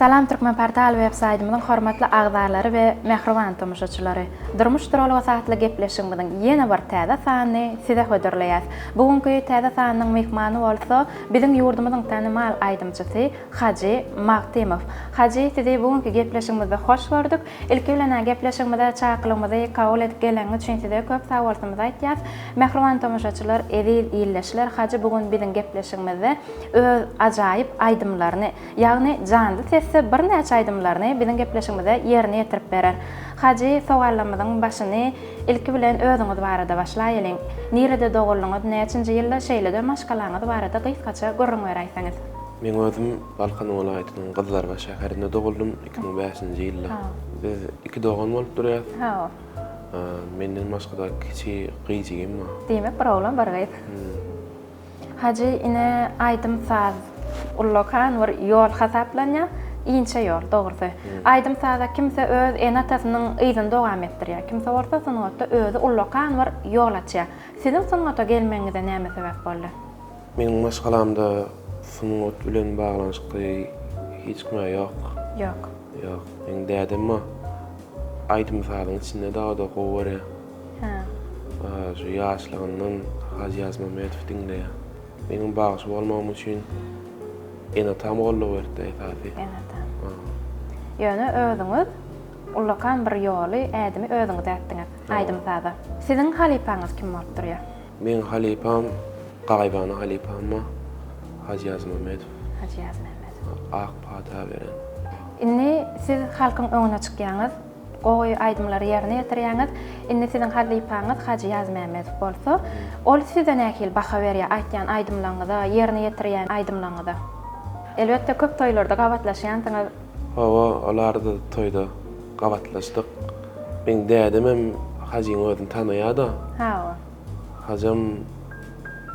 Salam Türkmen portal web-saytymyzyň hormatly agzarlary we mehriban tomuşaçylary. Durmuş duraly saatly gepleşigimiziň ýene bir täze sanyny size höderleýäs. Bugunky täze sanynyň mehmany bolsa, biziň ýurdumyzyň tanymal aýdymçysy Haji Magtemow. Haji, sizi bugunky gepleşigimizde hoş gördük. Ilki bilen gepleşigimizde çaqlygymyzy kabul edip geleňiz üçin size köp sawallarymyzy aýtýas. Mehriban tomuşaçylar, edil ýyllaşylar. Haji bugun biziň gepleşigimizde öz ajaýyp aýdymlaryny, ýagny janly bir näçe aýdymlaryny biziň gepleşigimizde ýerine ýetirip berer. Haji, sowalarymyzyň başyny ilki bilen özüňiz barada başlaýylyň. Nerede dogullyňyz, näçinji ýylda şeýlede maşgalaňyz barada gysgaça görüň berýäňiz. Men özüm Balkan welaýatynyň Gyzlarbaş şäherinde doguldum 2005-nji ýylda. Biz iki dogan bolup durýar. Ha. Menden başga kiçi gyjygym bar. Diýmek problem bar gaýt. Haji, ine aýdym saz ullokan bir ýol hasaplanýar. Inçe ýol, dogrusu. Aýdym sada kimse öz enatasynyň ýygyny dowam etdirýär. Kimse bolsa sanatda özü ullokan bir ýol açýar. Siziň sanatga gelmeňize näme sebäp boldy? Meniň maşgalamda sanat bilen baglanyşly hiç kim ýok. Ýok. Ýok. Men dädimmi? Aýdym sadaň içinde dağda gowy. Ha. Şu ýaşlygyndan Haji Azmametov diňleýär. Meniň bagyş bolmam üçin enatam golla berdi taýsy. Enatam. Ýöne özüňiz ullokan bir ýoly ädimi özüňiz ätdiňiz. Aýdym sada. Siziň halipaňyz kim bolup durýar? Men halipam Gaýbany halipam Haji Azmametov. Haji Azmametov. Ak pata beren. Inni siz halkyň öňüne çykýaňyz, gowy aýdymlary ýerine ýetirýäňiz. Inni siziň halipaňyz Haji Azmametov bolsa, ol size nähil baha berýär aýtýan aýdymlaryňyza, ýerine ýetirýän aýdymlaryňyza. Elbetde köp toýlarda gabatlaşýansyňyz. Hawa, olarda toýda gabatlaşdyk. Men dädim hem Hajiň özüni tanaýardy. Ha. Hajam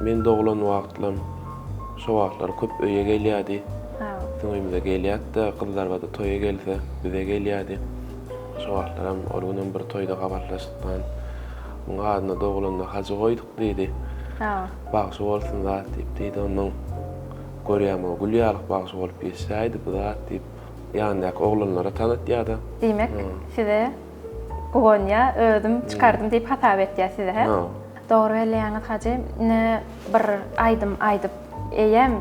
men doglan wagtlam şo wagtlar köp öýe gelýärdi. Ha. Töňümizde gelýärdi, Gyzlarbaşda toýa gelse, bize gelýärdi. Şo wagtlar hem olgunyň bir toýda gabatlaşdyk. Muň adyna doglanda Haji goýdyk diýdi. Ha. Bagşy bolsun zat diýdi onuň. Görýärmi, gülýärlik bagşy bolup ýeşäýdi bu zat diýip ýandaky oglanlara tanıtýardy. Demek size Gonya özüm çıkardım diýip hasap etýär size, he? Dogry elýäňiz Haji, ne bir aýdym aýdyp eýem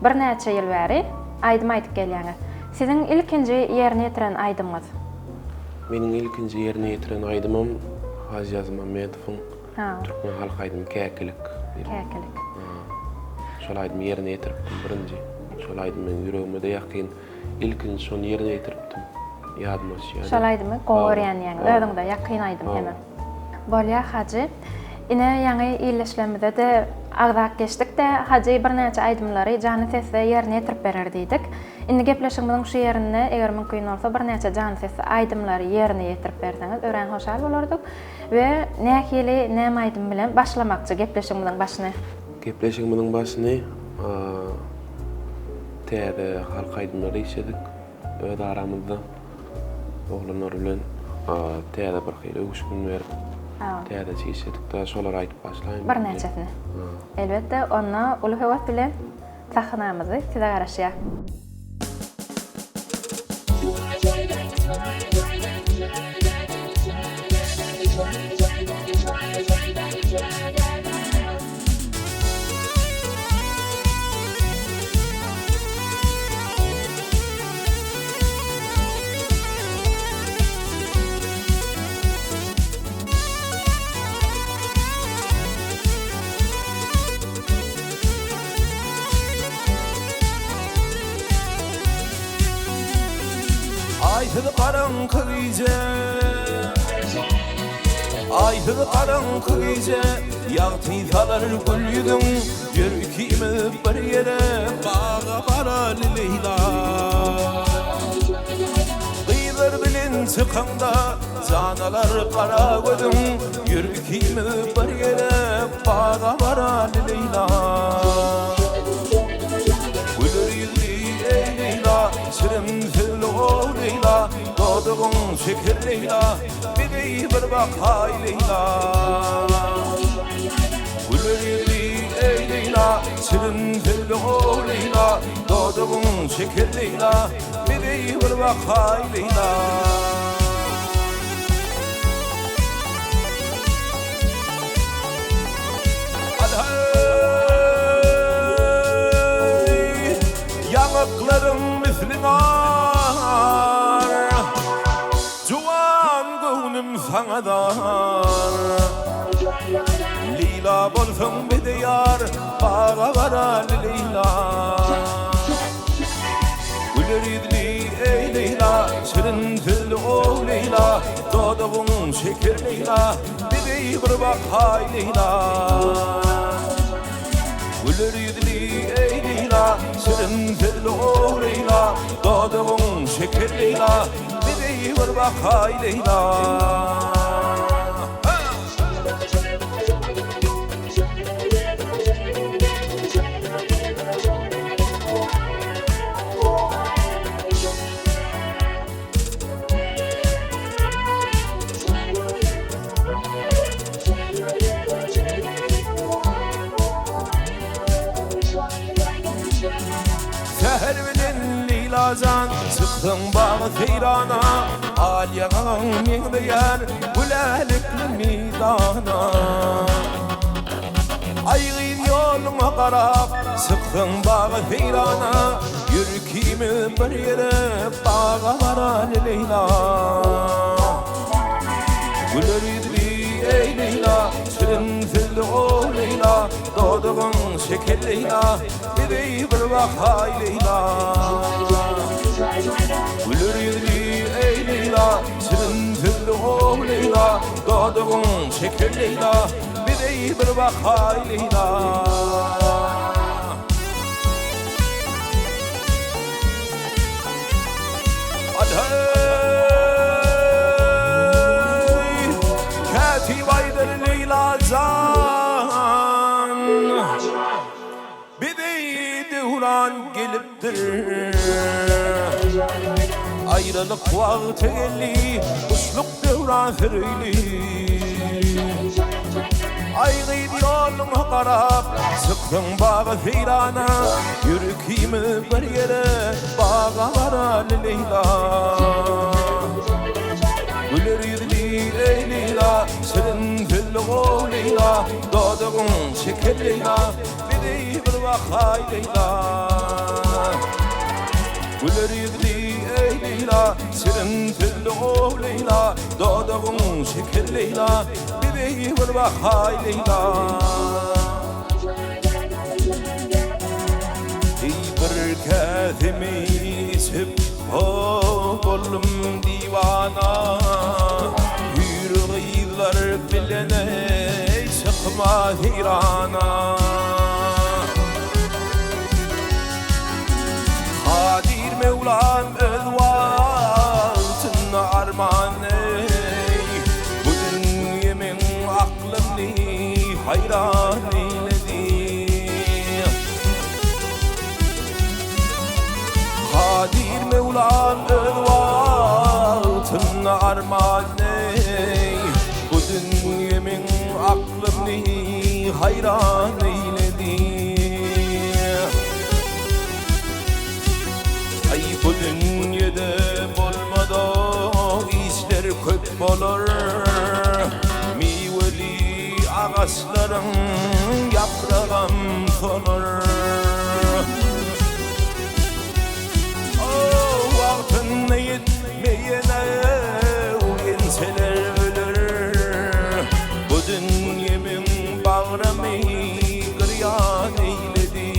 bir näçe ýyl bäri aýdym aýdyp gelýäňiz. Siziň ilkinji ýerine ýetiren aýdymyz? Meniň ilkinji ýerine ýetiren aýdymym Haji Azmametowyň Türkmen halk aýdym Käkilik. Käkilik. Şol aýdym ýerine ýetiripdim birinji. Şol aýdym men ýüregimde ýakyň ilkinji şonu ýerine ýetiripdim. Ýadyma düşýär. Şol aýdymy gowryan ýaňy özüňde ýakyn aýdym heme. Bolýar Haji, ine ýaňy ýyllaşlamyda da agzak geçdik de Haji bir näçe aýdymlary jany sesde ýerine ýetirip berer diýdik. Indi gepleşigimiziň şu ýerine eger mümkin bolsa bir näçe jany sesde aýdymlary ýerine ýetirip berseňiz ören hoşal bolardyk we nähili näme aýdym bilen başlamakçy gepleşigimiziň başyny. Gepleşigimiziň başyny täze halk aýdymlary işledik. Öz aramyzda oglanlar bilen täze bir hyly öwüşgün berip täze işledik de şolar aýdyp başlaýyn. Bir näçesini. Elbetde onda uly höwet bilen sahnamyzy size garaşýar. Ayhıd qaraňky gece Ayhıd qaraňky gece Ýagty salar gül ýüzüň Ýürkimi bir ýere baga barar Leyla Gyzlar bilen çykanda janalar qara gözüň Ýürkimi bir ýere baga barar Leyla Şirin o Leyla, doğduğun şeker Leyla, bir bakay Leyla. Gülleri ey Leyla, şirin o Leyla, doğduğun şeker Leyla, bir bir bir bakay Leyla. Yanıklarım misli nar, Cuvan gönlüm sana dar. Leyla bolsun bir de yar, bağa varar Leyla. Güler yüzlü ey Leyla, şirin dilli o Leyla. Doğduğun şeker Leyla, bir bir bakay Leyla. Güler yüzlü ey Leyla, şirin dilli o Leyla. Doğduğun şeker Leyla, bir bir bakay Leyla. Seher bilen Leyla'can çıktın bağı seyrana, Aliye'ğin mende yer gülelikli midana. Aygın yoluna qarab çıktın bağı seyrana, Yürkimi bir yere bağa varar Leyla. Güler yüzlü ey Leyla, şirin dilli o Leyla. Doğduğun şeker Leyla, bir bir bakay Leyla. Güler yüzlü ey Leyla, şirin dilli o Leyla. Doğduğun şeker Leyla, bir bir bakay Leyla. Katibaydır Leyla can, bir de devran geliptir. Ayrılık vakti geldi, usluk devran sürüylü. Aygın yoluna qarab çıktın bağı seyrana, Yürkimi bir yere bağa varar Leyla. Güler yüzlü ey Leyla, şirin dilli o Leyla. Doğduğun şeker Leyla, bir bir bakay Leyla. Güler yüzlü ey Leyla, şirin dilli o Leyla. Doğduğun şeker Leyla, bir bir bakay Leyla. Ey bir kâzimi sip oğlum divana, Yüreğiler bilene çıkma heyrana. Kadir Mevlam öz vaatına arman ey, Bu dünyemin aklımni hayran eyledi. Kadir Mevlam öz vaatına arman ey, Bu dünyemin aklımni hayran eyledi. Ay bu dünyada bolmadı işler köp bolur, Meyveli ağaçların yaprağım solur. Vaktine yetmeyene enseler ölür, Bu dünyemin bağrımı kıryan eyledi.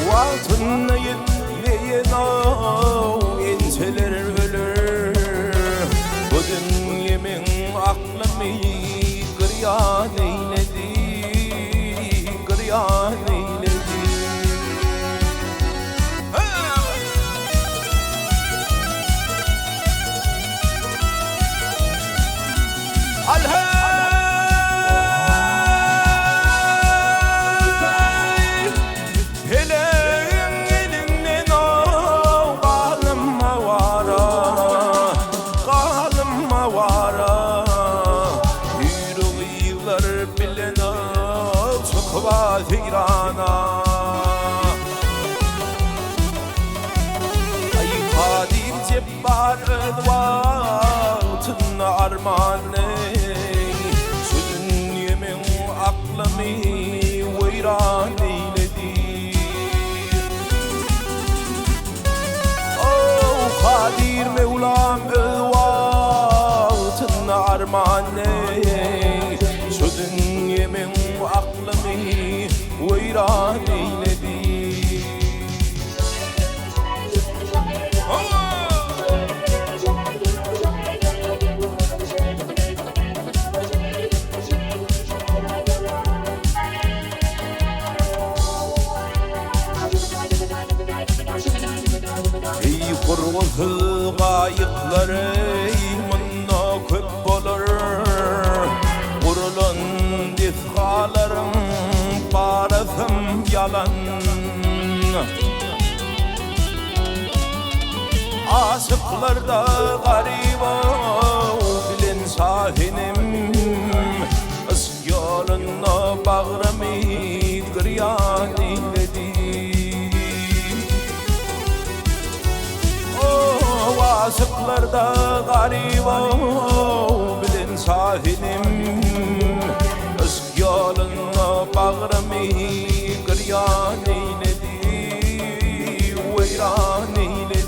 Vaktine yetmeyene enseler ölür, Bu dünyemin aklımı kıryan eyledi. var ödvatın armanı Sözün yemin aklımı veyran eyledi Oh Kadir Mevlam ödvatın armanı Sözün yemin aklımı veyran eyledi Kurğun qayıqları mınna köp bolur Qurulun difqalarım parasım yalan Aşıqlarda garib bilin sahinim Isyolunna bağrımı qıryan eyledi Aşıqlarda garib bilin sahinim Özg yolunna bağrımı qıryan eyledi Veyran eyledi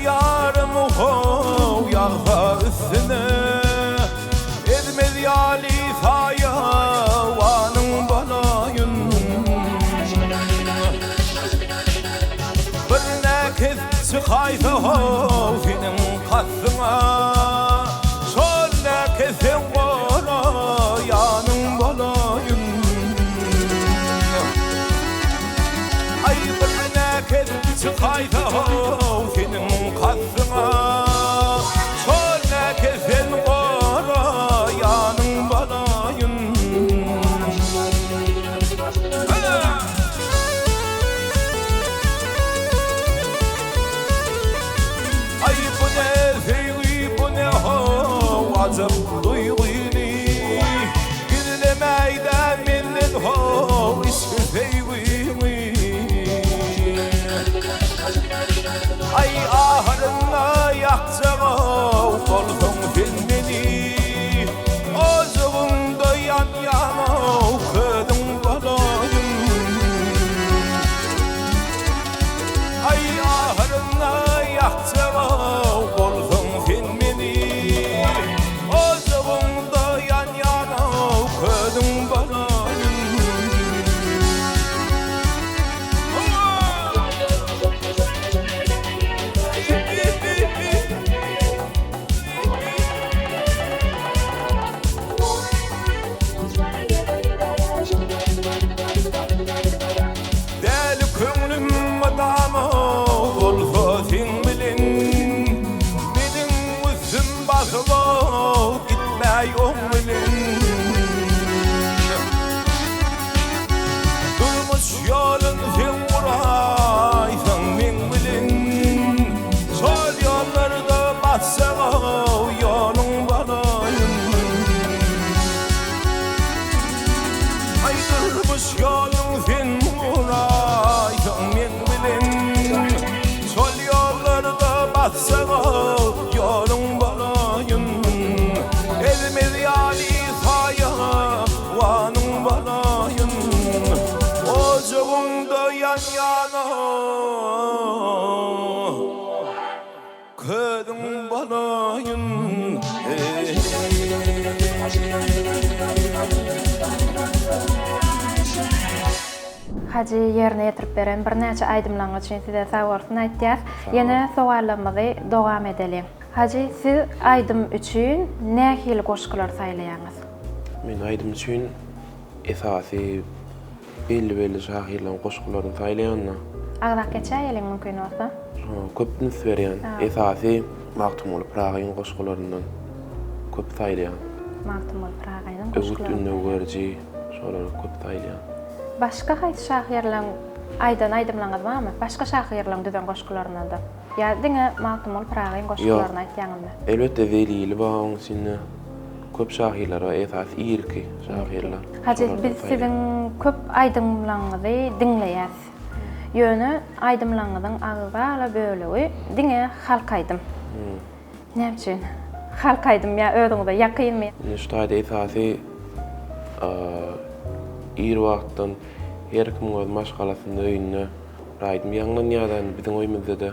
Yarım ho yağfa üstüne Edmez yali faya vanın balayın Bir nekez çıkaysa ho senin kassına Sol nekezin bana yanın balayın Ay bir nekez çıkaysa ho senin kassına Sol nekezin bana yanın balayın Ay bu ne feyli bu ne ho azap duyguni Güllemeyden minnet ho ismi feyli Ay ahırına yaksağa Kolsun filmini Ozuğunda yan yana Okudun balayın Ay ahırına yaksağa Kolsun filmini Ozuğunda yan yana Okudun balayın Yolun sen vuraysan min bilin Sol yollarda batsağa yolun balayın Ay durmuş yolun sen vuraysan min bilin Sol yollarda batsağa yolun balayın Elimiz yal Hıdın balayın Hacı yerine yetirip beren bir näçe aýdymlaryň üçin size sag bolsun aýtýar. Ýene sowallarymyzy dowam edelim. Hacı siz aýdym üçin nähili goşgular saýlaýaňyz? Men aýdym üçin esasy belli şahyrlaryň goşgularyny saýlaýanna. Agzak geçäýeliň mümkin bolsa? Köp nüs berýän. Esasy Magtymul Pragyň goşgularynyň köp saýlaýan. Magtymul Pragyň Öwüt goşgulary. ünne görji, şolary köp saýlaýan. Başga haýsy şahyrlaryň aýdan aýdymlaryňyz barmy? Başga şahyrlaryň düzen goşgularyny da. Ya diňe Magtymul Pragyň goşgularyny aýtýaňyzmy? Elbette welili bar oň sinne köp şahyrlar we esas irki şahyrlar. Hacı biz sizin köp aýdymlaryňyzy dinleýäs. Ýöne aýdymlaryňyzyň agzala bölegi diňe halk aýdym. Näme üçin? Halk aýdym ýa özüňize ýakynmy? Şeýle esasy ir wagtdan her kim öz maşgalasyny öýüne aýdym ýaňdan ýadan biziň oýumyzda da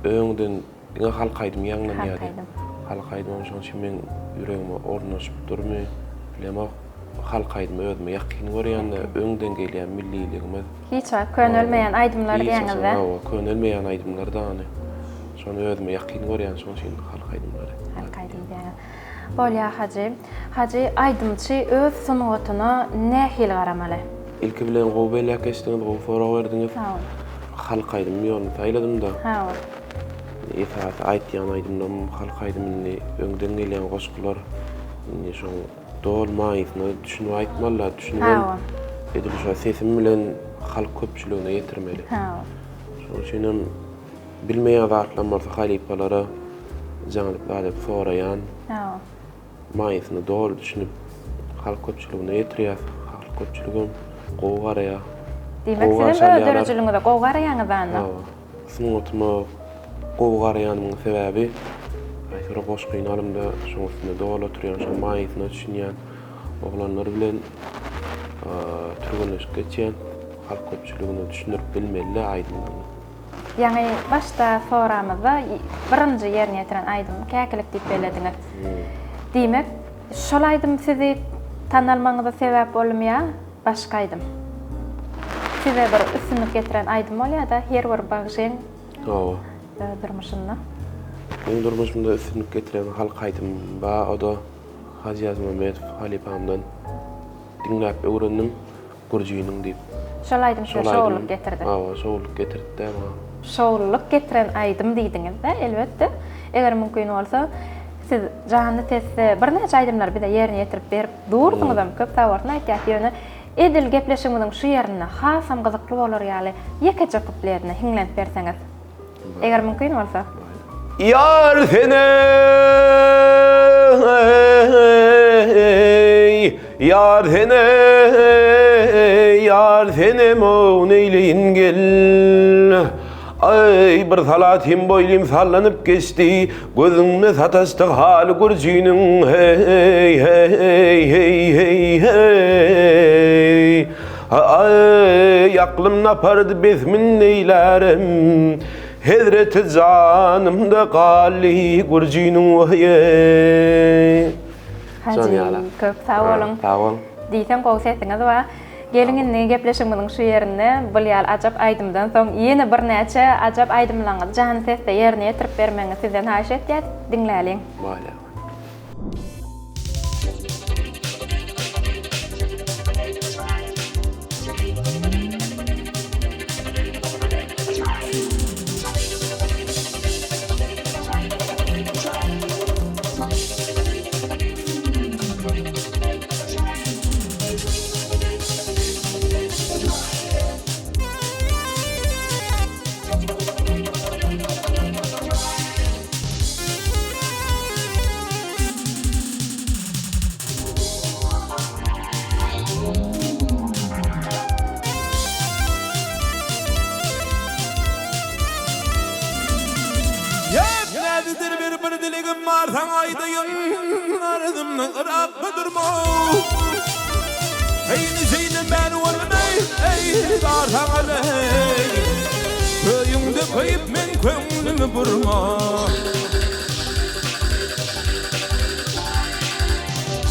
öňden diňe halk aýdym ýaňdan ýadan. Halk aýdym şoň üçin men ýüregime ornaşyp durmy, bilemok halk aýdym özüme ýakyn görýände öňden gelýän milliligimiz. Hiç könülmeýän aýdymlar diýeňizde. Könülmeýän aýdymlar dany. Şonu özüme ýakyn görýän şoň üçin halk aýdymlary. Halk aýdym diýen. Bolýa hacı. Hacı aýdymçy öz sunuwatyna nähili garamaly? İlki bilen gowbela kesdiňiz, gow fora berdiňiz. Halk aýdym ýoluny saýladym da. Esas aýtýan aýdymdan halk aýdymyny öňden gelýän goşgular şoň dolmaýysyny düşünip aýtmalar, düşünip edilýär sesim bilen halk köpçüligine ýetirmeli. Şoň üçin bilmeýän zatlar bolsa halypalara jaňyp aýdyp soraýan. Maýysyny dol düşünip halk köpçüligine ýetirýär. Halk köpçüligi gow garaýar. Demek sizin öldürücülüğünüzde gow garaýaňyzda. Sunuwatyma gow garaýanyň sebäbi aýsara goşgynalymda şoň üstünde dol oturýan, şoň maýysyny düşünýän oglanlar bilen türgünleşip geçýän halk köpçüligini düşünüp bilmeli aýdymlaryny. Yani başta soramyzda birinji ýerine ýetiren aýdym käkilik diýip belediňiz. Demek şol aýdym sizi tanalmaňyza sebäp bolmaya başga aýdym. Size bir üstünlük getiren aýdym bolýar-da her bir bagşyň durmuşynda. Benim durmuşumda üstünlük getiren halk aýdym ba o da Hacı Yazmametov halypamdan dinläp öwrendim gurjynyň diýip. Şol aýdym şowluk getirdi. Şowluk getirdi. Şowluk getiren aýdym diýdiňizde elbetde eger mümkin bolsa siz jahanda tezde bir näçe aýdymlar bir de ýerine ýetirip berip durduňyzam köp tawarny aýtýar ýöne edil gepleşigimiň şu ýerine hasam gyzykly bolar ýaly ýekeje geplerini hiňlenip berseňiz. Eger mümkin bolsa. Yar seni, yar seni, yar seni mevneylin gel. Ay bir salatim boýlym sallanıp geçdi, gözüňde satasdyk hal gurjynyň hey hey hey hey hey. Ay aklym napardy bezmin neylerim. Hedreti canımda gali gurjynyň hey. Hacı köp sag bolun. Sag bolun. Diýsem gowy sesiňiz wa gelingini gepleşigimiň şu ýerine bu ýaly ajap aýdymdan soň ýene bir näçe ajap aýdymlaryňyz jahan sesde ýerine ýetirip bermeňiz sizden haýyş etýär. Dinläliň. Bolýar. Marsan aydayın aradımdan ırakma durma Eyni zeynin ben olmay ey darsan alay Köyümde kayıp men kömlümü burma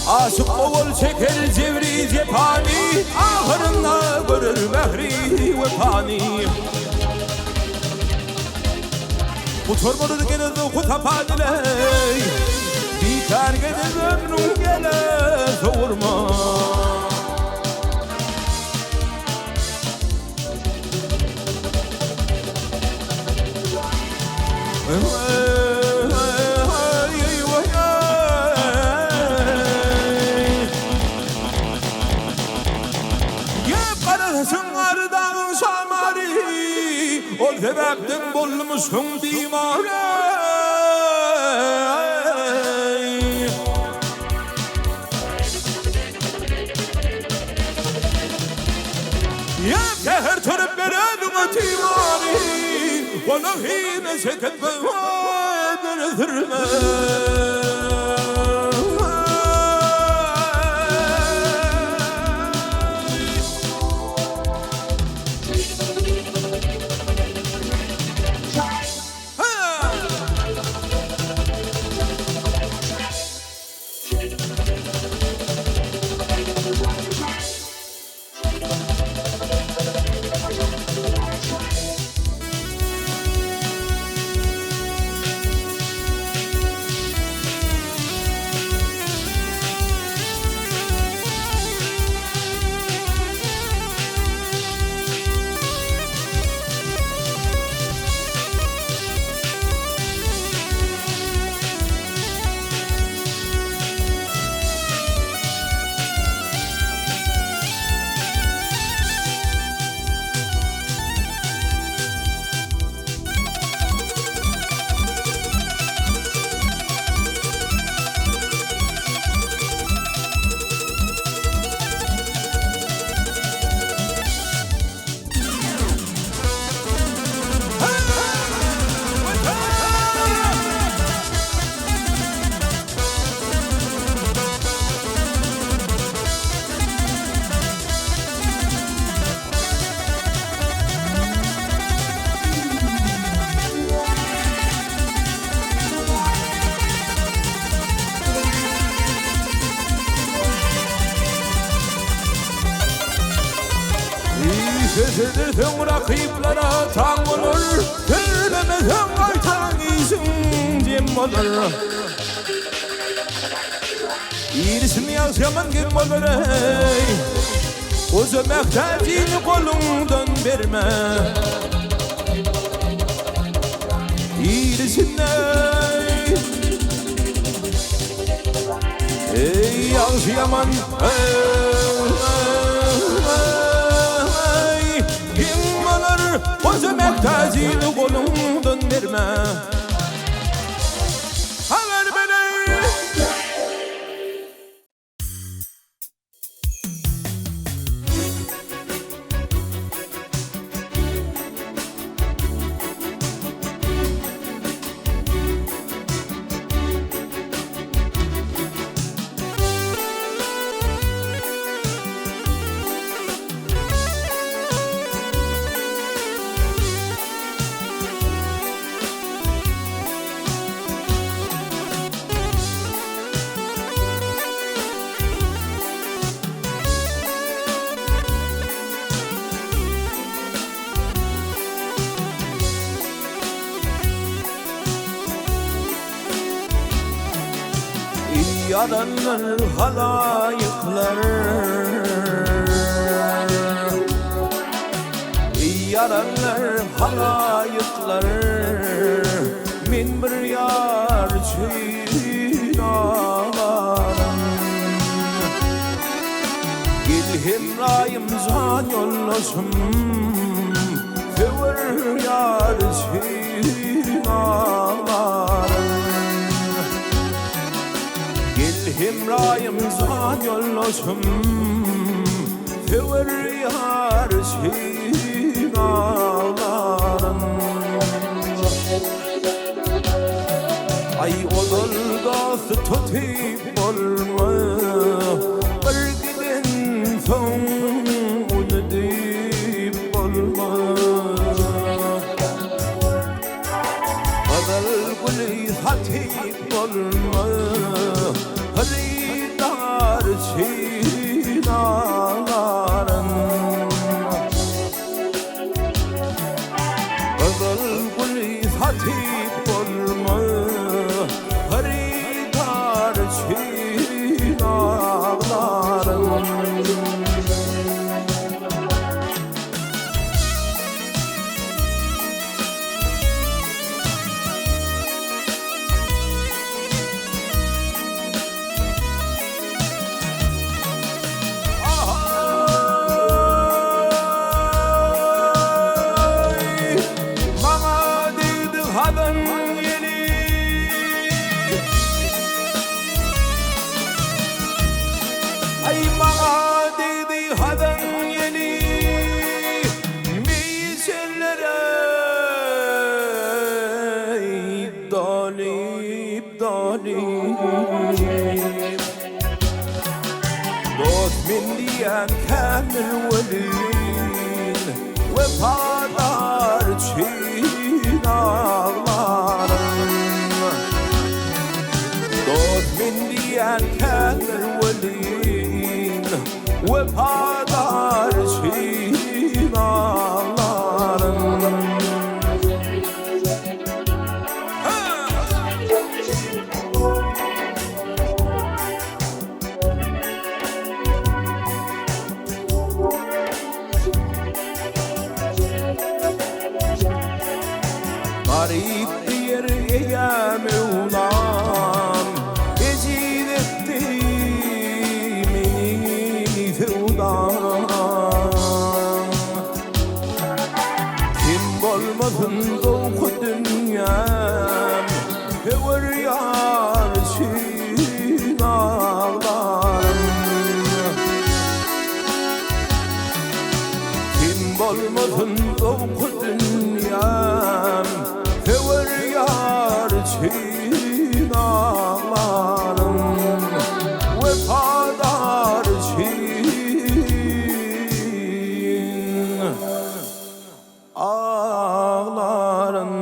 Aşık oğul çeker cevri cephani Ahırına görür mehri ve pani Bu torbaları geledi kutapaniley Biter gelir ömrüm gele soğurma Sıngardan şamari Ol sebepten bulmuşsun dimare Ya seher törüp veredin timari Onu hine çeket bevadır zırme Sözüdürtün rakiplara tan olur Söylemesen kaytan isim cem olur İyisini yaz yaman kim olur ey O zömektacini kolundan verme İyisini ey yaz yaman O zömektacini kolundan verme Haber beni Yaranlar halayıklar Yaranlar halayıklar Min bir yar çiğnalarım İlhim rayım zan yollasım Kıvır yar çiğnalarım Himrayım zan yollasım Kıvır yar çiğnalarım Ay olur gazı tutayım olma Bir gidin son onu deyip olma Adal gülü hatip olma Hırida ibdalim Dost min diyen kamil velin Vefalar çin ağlarım Dost min diyen kamil velin Vefalar çin ağlarım Garip bir eyyame ulan Ecil etti beni fevdan Kim bolmadın doğu dünyam Hever yar için ağlarım Kim bolmadın doğu dünyam Hever yar için ağlarım Vefadar için ağlarım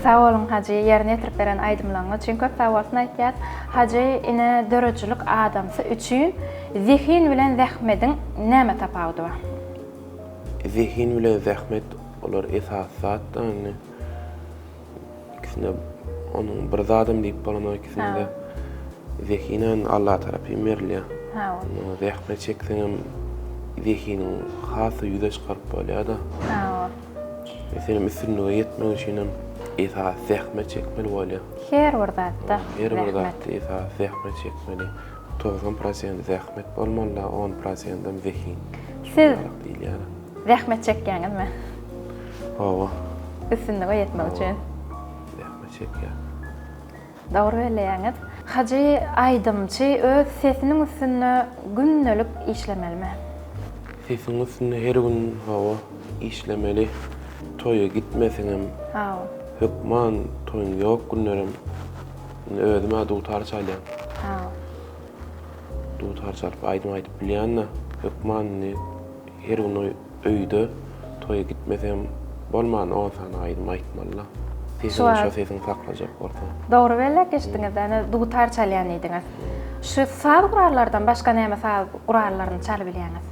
Sağ olun Hacı, yerine getirip beren aydımlaryňyz üçin köp sağ bolsun aýtýar. Hacı ine dörejçilik adamsy üçin zihin bilen zähmetiň näme tapawdy bar? Zihin bilen zähmet olar esasatdan ikisine onun bir zadım diýip bolan ikisinde zihinen Allah tarapy berýär. Ha, Zähmet çekseňem zihinin hasy ýüze çykaryp bolýar da. ha. Mesela üstünlüğe yetmek için esas zähmet çekmeli bolýar. Her bir zatda Her bir zähmet. zatda esas zähmet çekmeli. 90% zähmet bolmaly, 10%-dan zihin. Siz diýilýär. zähmet çekýäňizmi? Hawa, Üstünlüge yetmek üçin. zähmet çekýär. Dogry belläňiz. Hacı aydymçy öz sesiniň üstüne günnelik işlemelimi? Sesin üstünde her gün hawa işlemeli. Toya gitmeseňem, Ha. hökman toyun ýok günlerim özüme dutar çalýan. Ha. Dutar çalyp aýdym aýdyp bilýän-de, hökman her gün öýde toya gitmesem bolman onsan aýdym aýtmaly. Sesin şu sesin saklajak bolsa. Dogry belläk eşdiňiz, ýani dutar çalýan ediňiz. Şu saz gurallardan başga näme saz gurallaryny çalyp bilýäňiz?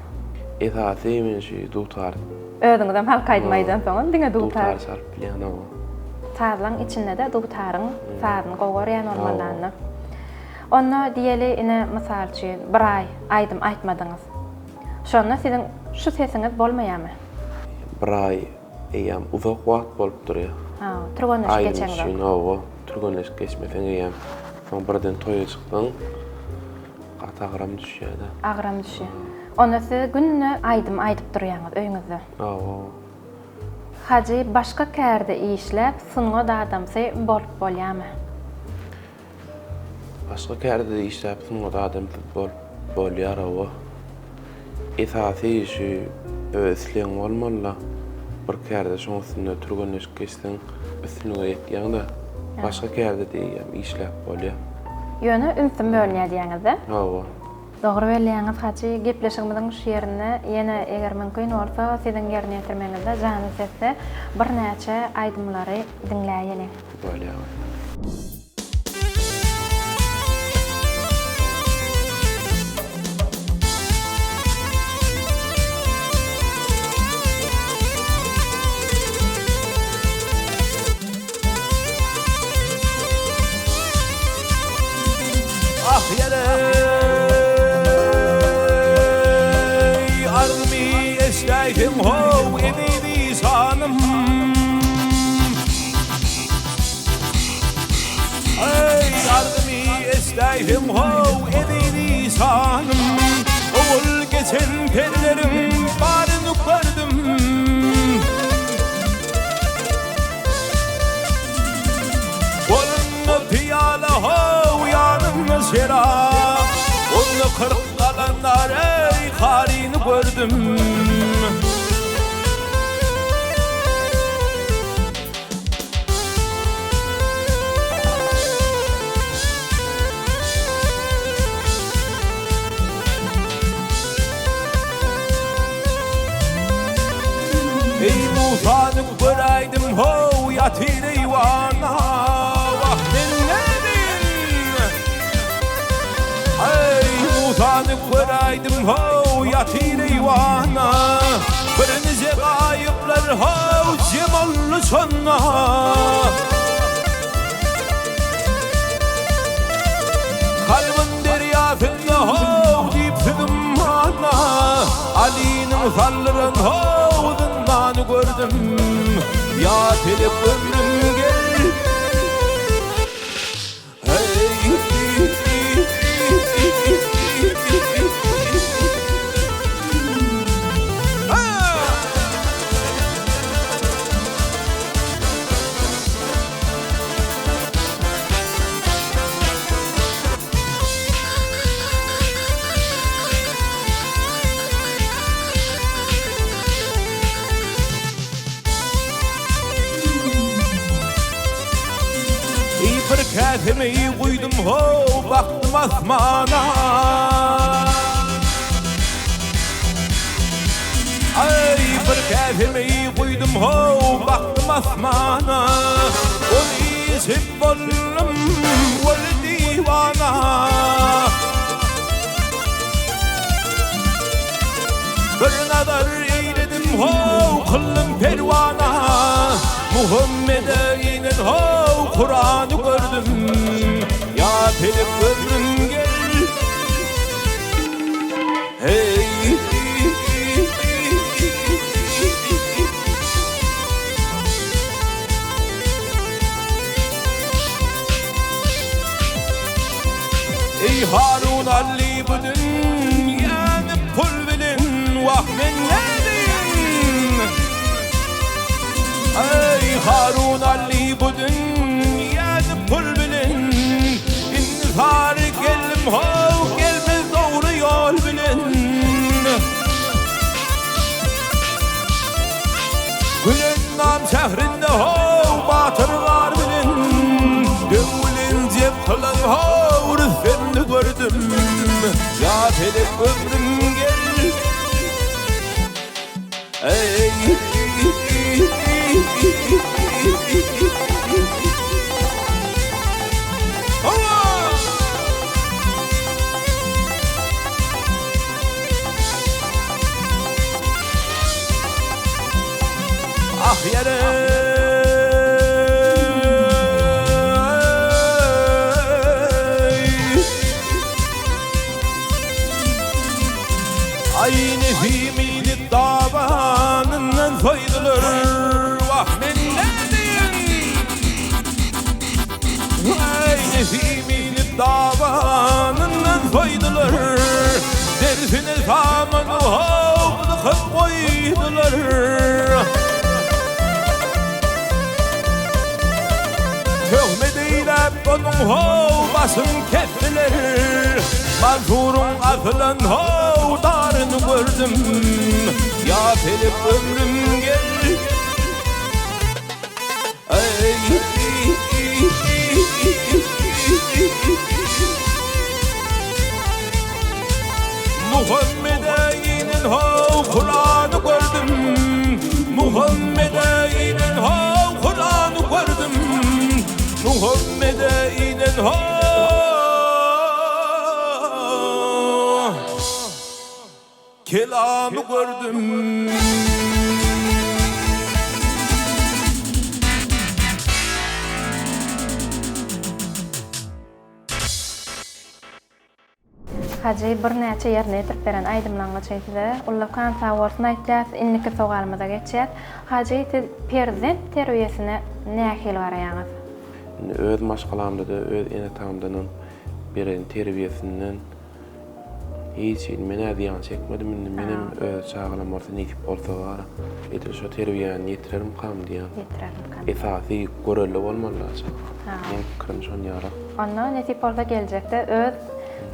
Esasy men şu dutar. Özüňizem halka aýdmaýdan soň diňe dutar. Dutar çalyp bilýän o. Sazlaň içinde de dutaryň sazyny gowurýan bolmalyny. Onu diýeli ine mysal üçin bir aýdym aýtmadyňyz. Şonda siziň şu sesiňiz bolmaýarmy? Bir ay eýam uzak wagt bolup durýar. Ha, turganyş geçeňde. Aýdym şunu turganyş geçmeseň eýam soň birden toýa çykdyň. Gatagram düşýär-de. Agram düşýär. Onu siz günne aýdym aýdyp durýaňyz öýüňizde. Hacı başka kärde işläp sunuňa da adamsy bolup bolýarmy? Başga kärde işläp sunuňa da adamsy bolup bolýar o. Esasy şu özleň bolmaly. Bir kärde şoň üstünde turganyş geçseň üstüne ýetýäň-de başga kärde diýýär işläp bolýar. Ýöne ünsüm bölünýär diýäňiz-de? Hawa. Dogry belläňiz Hacı, gepleşigimiziň şu ýerine ýene eger mümkin bolsa siziň ýerine ýetirmeňizde jany sesde bir näçe aýdymlary dinläýeli. Bolýar. Ah yerey army eslaydim ho edidi sanım Ay army eslaydim ho edidi sanım Oğul geçen pellerim barını gördüm Kolunu piyala ho yanımda şerap Onu kırık kalanlar ey harini gördüm utanıp bıraydım ho yatır eyvana Vahmin nedin Ey utanıp bıraydım ho yatır eyvana Birinize kayıplar ho cemallı çonna Kalbin deryasında ho deyip sıdım ana Ali'nin salların ho zındanı gördüm Ya telep ömrüm gel Hey bir kâsemeyi koydum ho baktım asmana Ay bir kâsemeyi koydum ho baktım asmana Onu isip bollum ol divana Bir nazar eyledim ho kıllım pervana Muhammed'e inen ho Kur'an'ı gördüm Ya telep ömrüm gel Hey Ey Harun Ali bu dünyanı pul bilin Vahmin nedin Ey Harun Ali bu dünyanı pul bilin İntihar geldim ho gelmez doğru yol bilin Gülün nam şehrinde ho batırlar bilin Döngülün cep kılan ho rüfemni gördüm Ya telep ömrüm gel Ey Ah yere Ay nefimini davanından soydular Vahmin nedin Ay nefimini davanından soydular Dersine samanı havlıkıp koydular Töhmedeyle onun ho basın kestiler Mansur'un atılan ho darını gördüm Ya telep ömrüm gel Ey Muhammed'e inen ho Kur'an'ı gördüm Muhammed'e inen ho Kur'an'ı gördüm Muhammed'e inen ho Kelamı gördüm Hacı bir näçe ýerine ýetirip beren aýdymlaňyç ýetdi. Ullakan sawwarsyn aýtjak, inniki sogalmada geçýär. Hacı prezident terbiýesine nähil garaýaňyz? Öz maşgalamda da öz enetamdan beren terbiýesinden hiç mene diýan çekmedim. Menem öz çağlam bolsa netip bolsa bar. Eter şo terbiýany ýetirerim kam diýen. Esasy göreli bolmaly. Men kirim şon ýara. Onda netip bolsa geljekde öz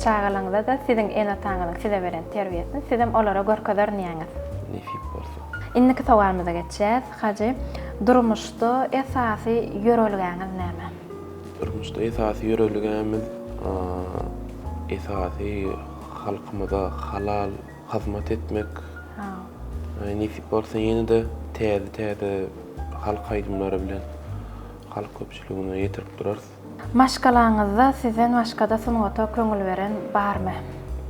çağalaňyzda da siziň enataňyzyň size beren terbiýesini sizem olara görkezerniýäňiz. Netip bolsa. Inniki sogalmyza geçýär. Hacı durmuşda esasy ýörelgäňiz näme? Durmuşda esasy ýörelgäňimiz esasy halkymyza halal hyzmat etmek. Netip bolsa ýene-de täze halk aýdymlary bilen halk köpçüligine ýetirip durarys. Maşgalaňyzda sizden başgada sunuwata köňül beren barmy?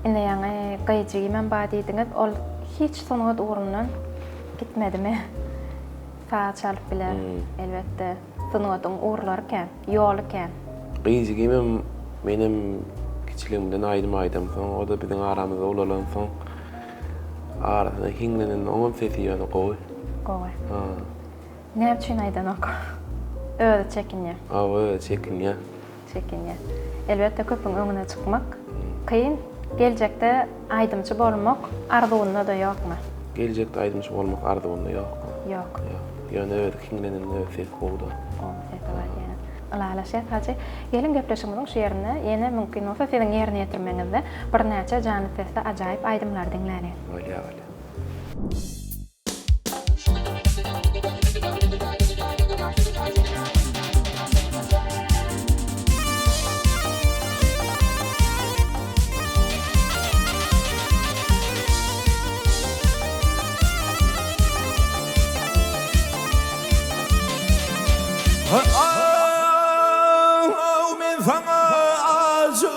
Ine ýaňy gyjy men badiýdiňiz, ol hiç sunuwat ugrundan gitmedimi? Saat çalyp biler, elbetde. Sunuwatyň ugrulary ken, ýoly ken. Gyjy menem kiçiligimden aýdym soň, o da biziň aramyzda ulalan soň arasynda hiňlenen oňam sesi ýaly gowy. Gowy. Ne üçin aýdan ok? Öýde çekinýär. Awa çekinýär. Çekinýär. Elbetde köpüň öňüne çykmak kyn. Geljekde aýdymçy bolmak arzuwynda da ýokmy? Geljekde aýdymçy bolmak arzuwynda ýok. Ýok. Ýöne öýde hiňlenen ses gowdy. Alalaşat hacı, gelin gepleşimiziň şu ýerine ýene mümkin bolsa siziň ýerine ýetirmeňizde bir näçe jany sesde ajaýyp aýdymlar diňläni. Öyle. Men sana aşığım.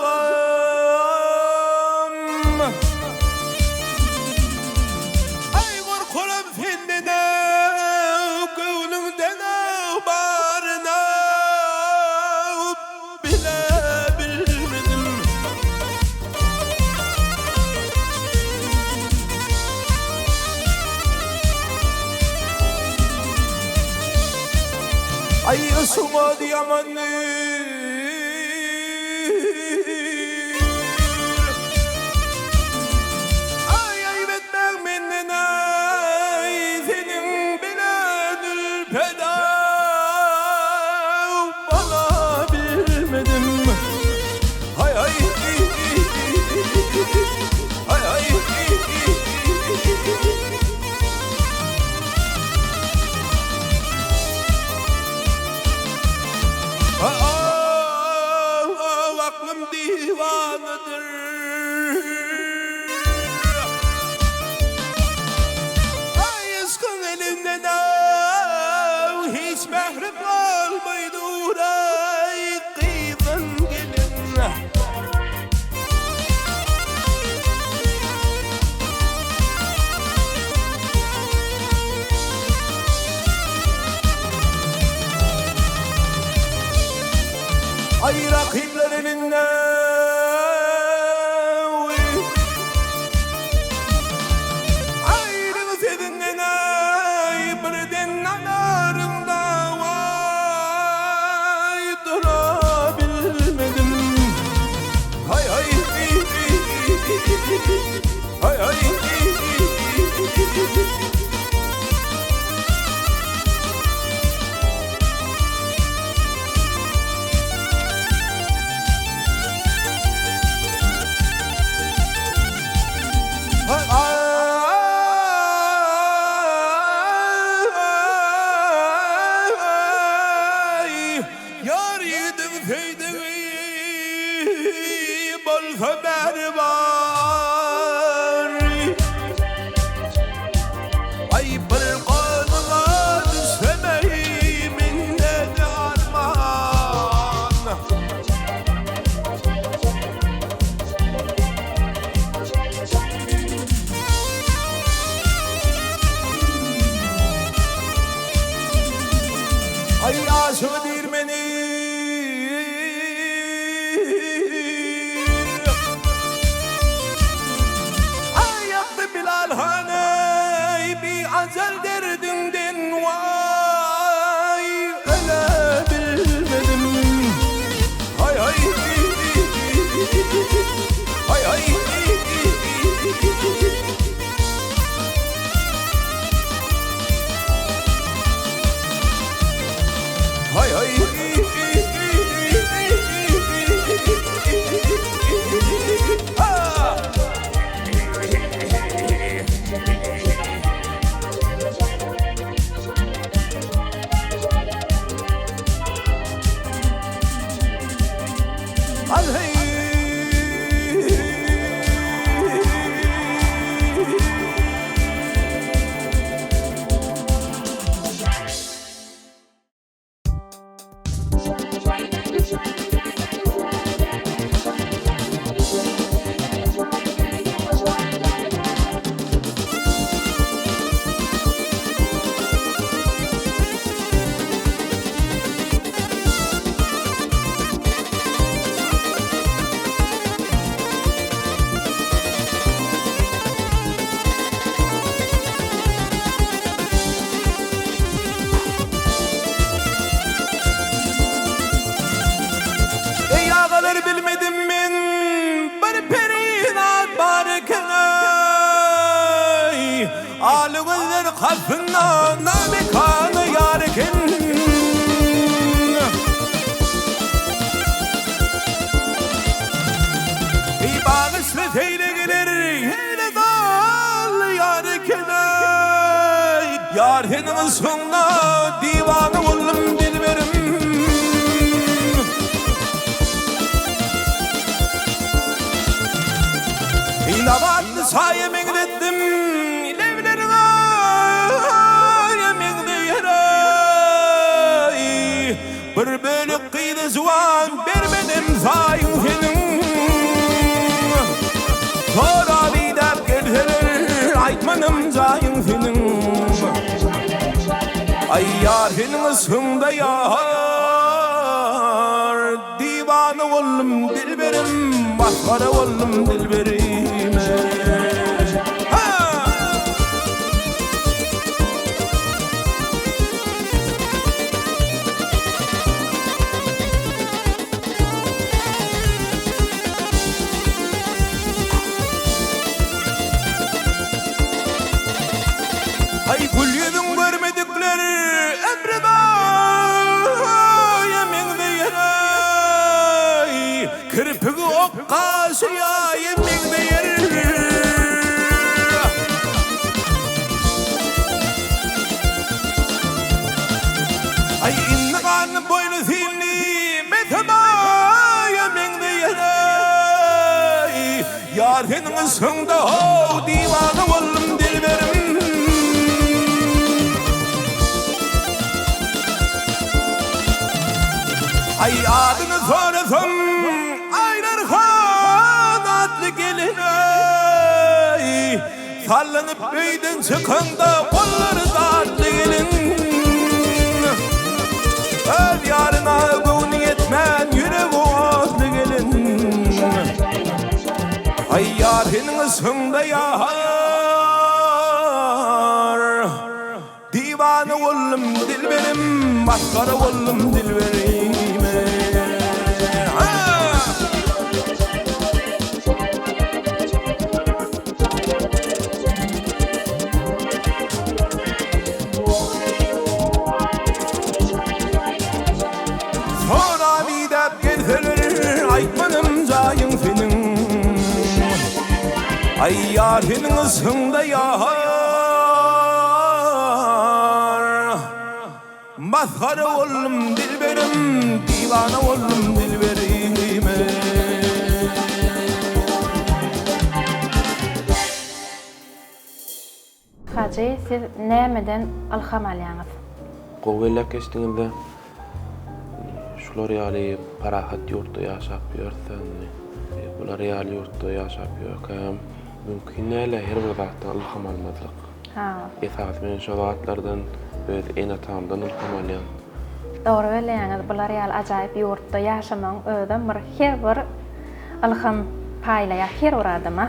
Ay korkulam senden gönlünden barına bile bilmedim. Ay ısıma diyamanı ay etmek menden ay senin bilen ülpeda bana bilmedim. Hay hay hay hay aklım divanıdır. Ay aşkın elinden hiç mehrim kalmaydı uğray kıyıdan gelin. Ay rakipler elinde ayrı seninle ay birden anarımda vay durabilmedim. Hay hay hay hay yar yedim feydim bolsa berbar. Ay bir qanıma düşsemeyim ne arman. Ay aşığı dirmeni ay yaptı Bilal Haney bir azel derdinden vay ölebilmedim. Hay hay hay hay hay hay kafına namekanı yarken İbanışlı teyle gelir hele dal yarken Yarhenin sonuna divanı oldum dilberim İnabatlı sayemin ettim Levlerine yemin diyerek Bir bölük kıydı zuvan Bermedim zayın senin Sonra bidep gelseler Aytmanım zayın senin Ay yarhenin ısımda yar Divanı oldum dilberim Maskara oldum dilberim Ay gül yüzün görmedikleri emrida yemin diyerek Kirpigi okkasıya yemin diyerek Ay inni kanı boynu zilni metema yemin diyerek Yarhenin ısında o divanı oldum dilberim Ay adını sorasam Aylar Khan adlı gelin ay Sallanıp beyden çıkanda kolları dartlı gelin Öz yarına gövni yetmen yüreği azlı gelin Ay yarının ısımda yar Divanı oldum dilberim Maskara oldum dilberim Sonra bidep gelseler Aytmanım zayın senin Ay yarinin ısımda yar Maskara oldum dilberim Divana oldum dilberim Hacı, siz nämeden alham alýaňyz? Gowellek geçtiğinde şular ýaly parahat ýurtda ýaşap ýörsen, bular ýaly ýurtda ýaşap ýörken mümkin näle her bir zatdan ilham almadlyk. Esas men şu zatlardan öz ene tamdan ilham alýan. Dogry bilýäňiz, bular ýaly ajaýyp ýurtda ýaşamaň özüm bir her bir ilham paýlaýar her bir adama.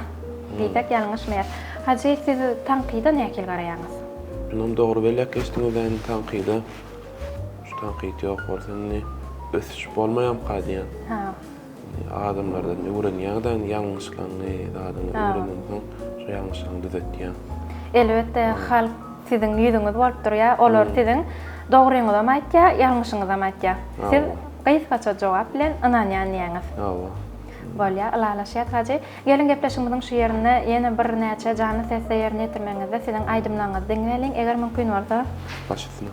Diýsek ýalňyşmaýar. Hacı, siz tanqida näkil garaýaňyz? Benim dogry belek geçtiğinde tanqida şu tanqid ýok bolsa ösüş bolmaýan qadýan. Adamlardan öwrenýärden ýalňyşlaryny adamlar öwrenýän şu ýalňyşlaryny düzeltýän. Elbetde halk sizin ýüzüňiz bolup durýar, olar sizin dogryňyzy da aýtýar, ýalňyşyňyzy da aýtýar. Siz gaýsgaça jogap bilen ynanýan ýaňyz. Bolýar, alalaşýat hacı. Gelin gepleşiňiziň şu ýerine ýene bir näçe jany sesle ýerine ýetirmeňizde siziň aýdymlaryňyzy diňleýin, eger mümkin bolsa. Başysyna.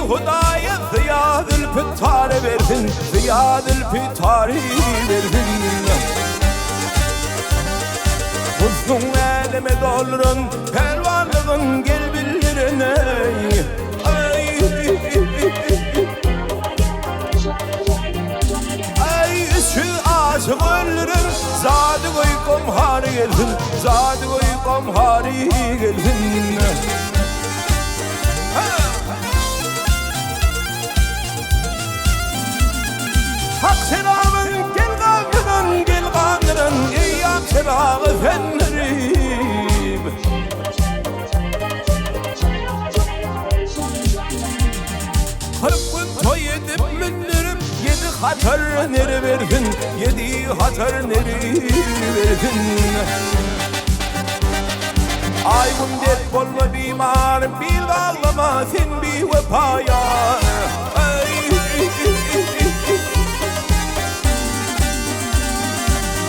Hudaya ziyadül pıttare verdin Adil pitari verdin Uzun elime doldurun Pervanlığın gel bildirin Ay şu aşık ölürüm Zadı uykum hari gelsin Zadı uykum hari gelsin Hak selamın gel kandırın Ey hak selamı fenlerim Kırk gün toy edip münlerim Yedi hatır neri verdin Yedi hatır neri verdin Ay gündet bolma bimarım Bil bağlama sen bir vefaya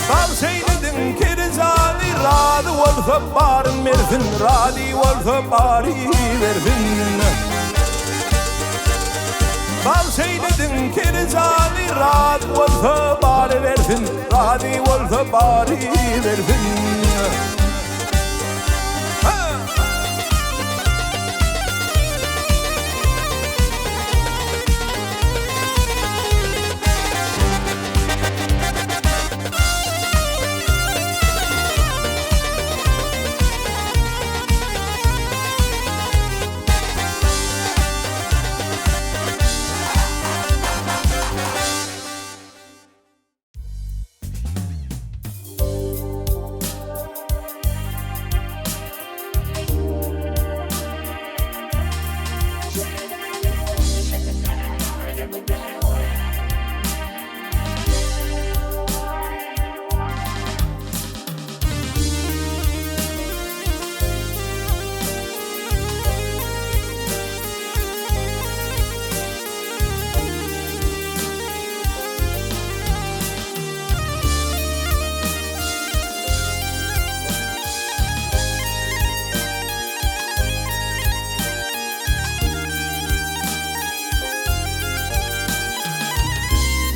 Bal seyledin kerizali Radi olsa barın versin Radi olsa bari versin Bal seyledin kerizali Radi olsa bari versin Radi olsa bari versin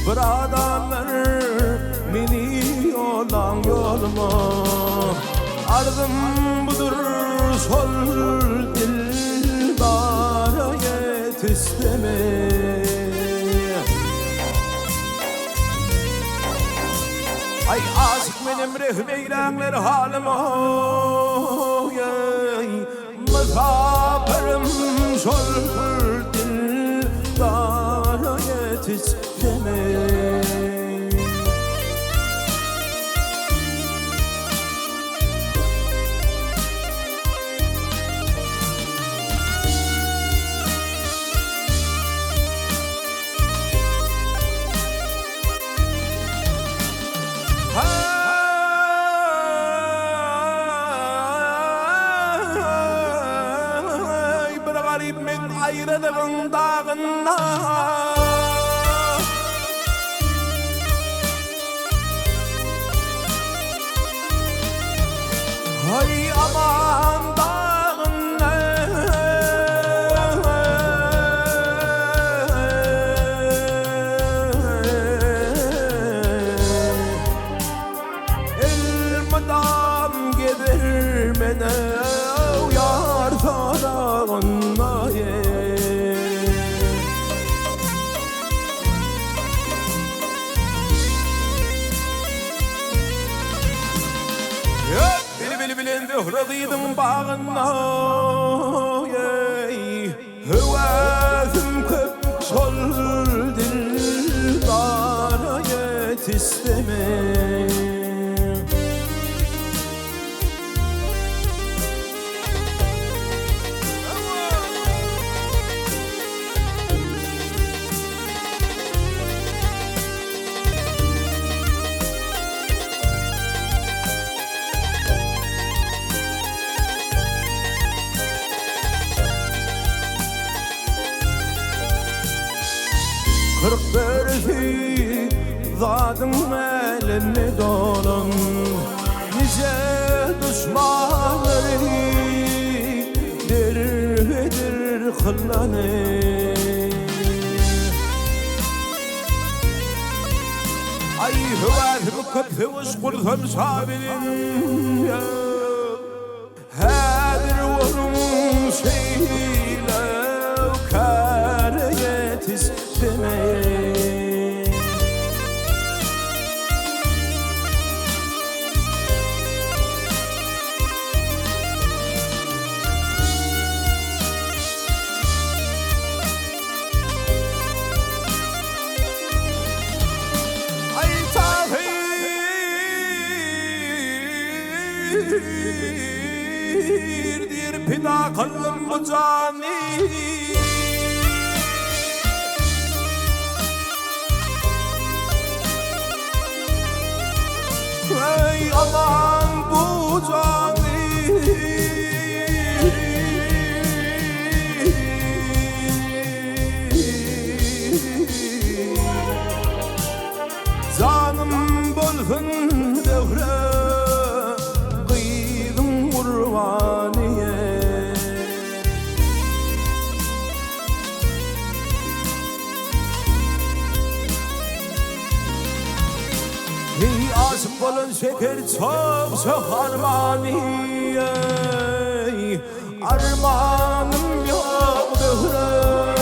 Buradanlar mini olan yoluma Ardım budur sol dil bana yetişteme Ay aşık benim rehmeylenler halim oy Mızaferim sol dil bana yetişteme Ayrılığın dağında Hay aman dağında Elmadan gelir mene Yar dağında Bilende hırladıydım bağına Hıvazım köp sol dil bana yetişteme Kırk berfi zadım elini dolun Nice düşmanları dir kıllanı Ay hüver köpü uçkurtum sabirin Hadir vurun şeyle Karayet istemeye dir pida kılım bu cani Ey aman bu cani Canım bulsun devre Asım bolun şeker çok çok armani Armanım yok döhre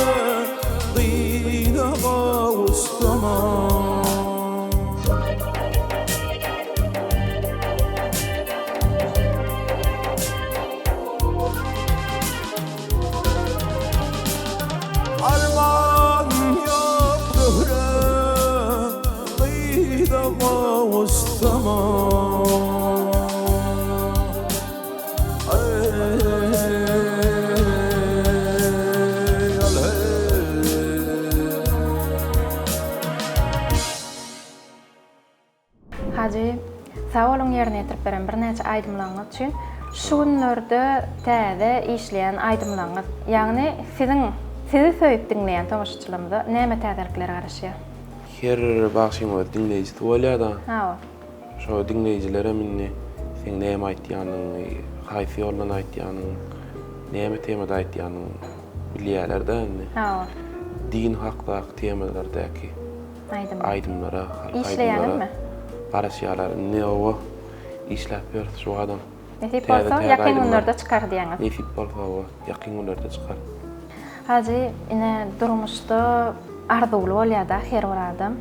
Gıyda kavuştama Armanım yok döhre Gıyda kavuştama Hacı, sağ olun yerine yetirip veren bir neçe aydımlaňyz üçin şu günlerde täze işleyen aydımlaňyz. Yani sizi söýüp dinleyen tomaşaçylarymyza näme täzelikler garaşýar? Her başyňyz dinleýiji bolýar-da. Ha. Şo dinleýijilere minni sen näme aýtýanyň, haýsy ýoldan aýtýanyň, näme temada aýtýanyň bilýärler-de. Ha. Din hakda temalardaky aydymlara, işleýänmi? Garaşýarlar ne o işläp berdi şu adam. Näsip bolsa ýakyn günlerde çykar diýäňiz. Näsip bolsa ýakyn günlerde çykar. Hacı, ine durmuşda arzuwly bolýar-da her bir adam.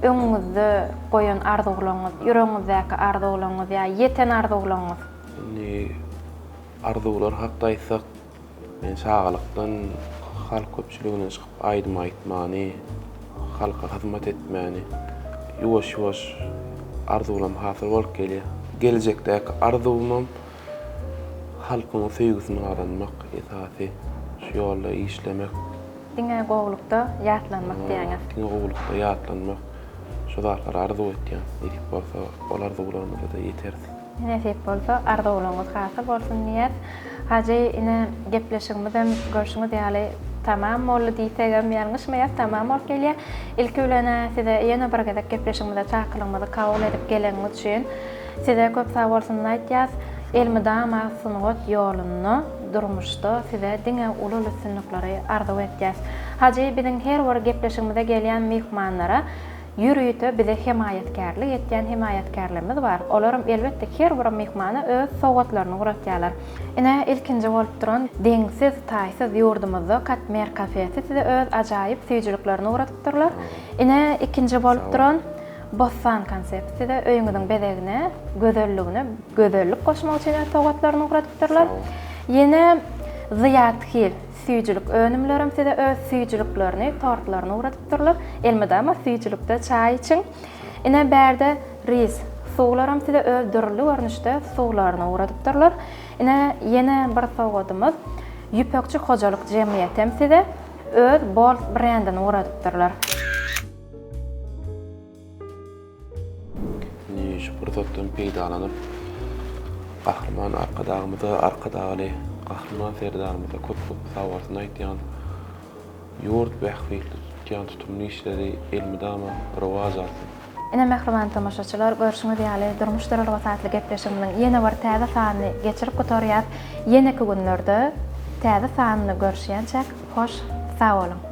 Öňüňizde goýan arzuwlaryňyz, ýüregiňizdäki arzuwlaryňyz ýa ýeten arzuwlaryňyz. Arzuwlar hakda aýtsak, men sagalykdan halk köpçüligine çykyp aýdym aýtmany, halka hyzmat etmäni, ýuwaş-ýuwaş arzuwlam hasyl bolup gelýär. Gelecekdäki arzuwlam halkyň söýgüsini kazanmak, esasy şu ýolda işlemek. Diňe gowlukda ýatlanmak diýäňiz. Diňe gowlukda ýatlanmak. Şu zatlar arzuw etýän. Näsip bolsa, ol arzuwlarymyza da ýeterdi. Näsip bolsa arzuwlaryňyz hasyl bolsun diýär. Hacı, ine gepleşigimizden görüşüňiz ýaly tamam boldy diýsegem ýalňyşmaýar, tamam bolup gelýär. Ilki bilene size ýene bir gezek gepleşigimizde çakyrylmagy kabul edip geleňiz üçin size köp sag bolsun aýtýas. Elmidama sunugat ýoluny durmuşda size diňe uly sünnetleri arzuw etýäs. Hacı, biziň her bir gepleşigimizde gelýän mehmanlara ýürüýte bize himayetkarlyk etýän himayetkarlarymyz bar. Olaryň elbetde her bir mehmana öz sowgatlaryny uratýarlar. Ine ilkinji bolup duran deňsiz, taýsyz ýurdumyzda Katmer kafesi size öz ajaýyp süýjüliklerini uratypdyrlar. Ine ikinji bolup duran Bossan konseptide öýüňiziň bezegine, gözelligine, gözellik goşmak üçin sowgatlaryny uratypdyrlar. Ýene Ziyadhil süýjülik önümlerim size öz süýjüliklerini, tortlaryny uratypdyrlar. Elmedama süýjülikde çaý için. Ine bärde riz suwlarym size öz dürli görnüşde suwlaryny uratypdyrlar. Ine ýene bir sowgatymyz Ýüpekçi hojalyk jemgyýetem size öz bol brendini uratypdyrlar. Şu fırsatdan peýdalanyp gahrman arkadaly gahrman serdarymyza köp sawasyny aýtýan ýurt bähwetli tutýan tutumly işleri elmidama rowaj alsyn. Ine mehriban tamaşaçylar, görüşüňiz ýaly durmuş daraly wasatly gepleşigimiň ýene bir täze sanyny geçirip gotarýar. Ýene günlerde täze sanyny görüşýänçek hoş, sag bolun.